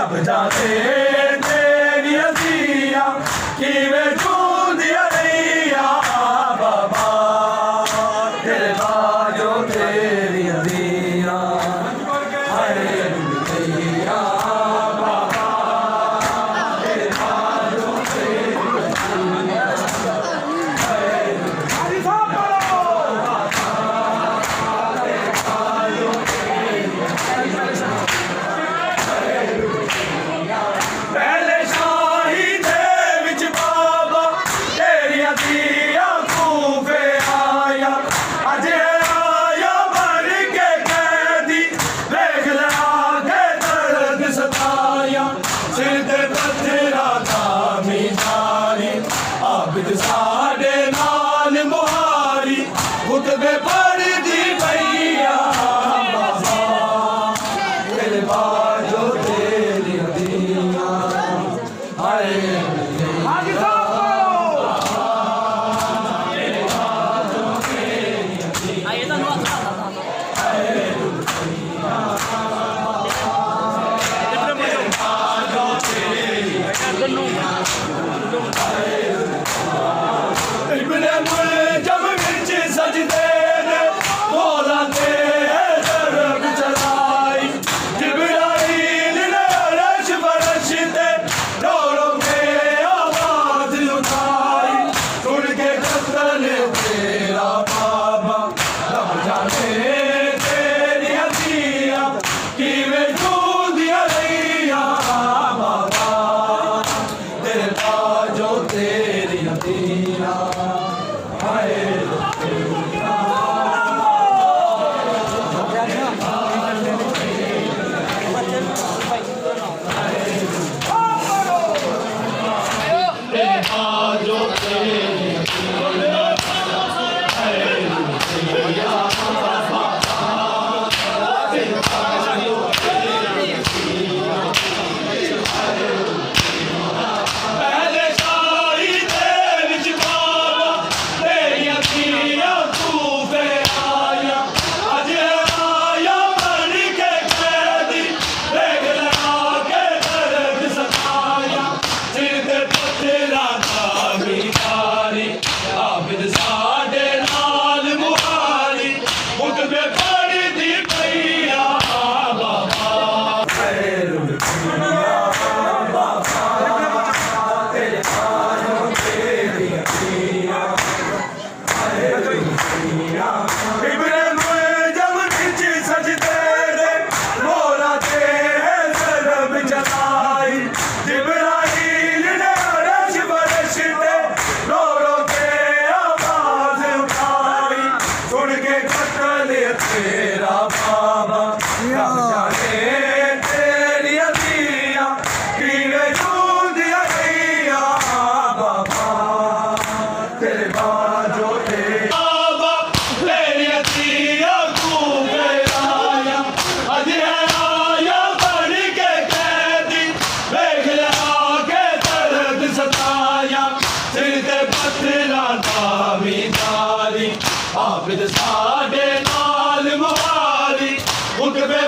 رب جانے تیری عطیہ کیویں چوندیاں رہیا بابا تیرے باجو تیری عطیہ ہائے ریا بابا تیرے باجو تیری پہلے شاہی دے وچ بابا تیری عطیہ کوفے آیا اج آیا بن کے قیدی ویکھ لیا کے درد ستایا سر تے پتھراں دا میدانی عابد ساڈے نال مہاری خطبے پڑھدی پئیا بابا تیرے باجو تیری عطیہ ہائے ابن ملجم وچ سجدے نے مولا تے درب چلائی جبرائیل نے عرش فرش تے ڈوروں کے آواز اٹھائی سن کے قتل تیرا بابا رب جانے تیری عطیہ کیویں چوندیاں رہیا بابا تیرے باجو تیری عطیہ ہائے پہلے شاہی دے وچ بابا تیری عطیہ کوفے آیا اج آیا بن کے قیدی ویکھ لیا کے درد ستایا سر تے پتھراں دا میدانی عابد ساڈے نال مہاری خطبے پڑھدی پئیا بابا خیر تیرے باجو تیری عطیہ ابن ملجم وچ سجدے نے مولا تے درب چلائی جبرائیل نے عرش فرش تے ڈوروں کے آواز اٹھائی سن کے قتل تیرا بابا رب جانے تیری عطیہ کیویں چوندیاں رہیا بابا تیرے باجو تیری بابا تیری عطیہ کوفے آیا اج آیا بن کے قیدی ویکھ لیا کے درد ستایا سر تے پتھراں دا میدانی عابد ساڈے نال مہاری خطبے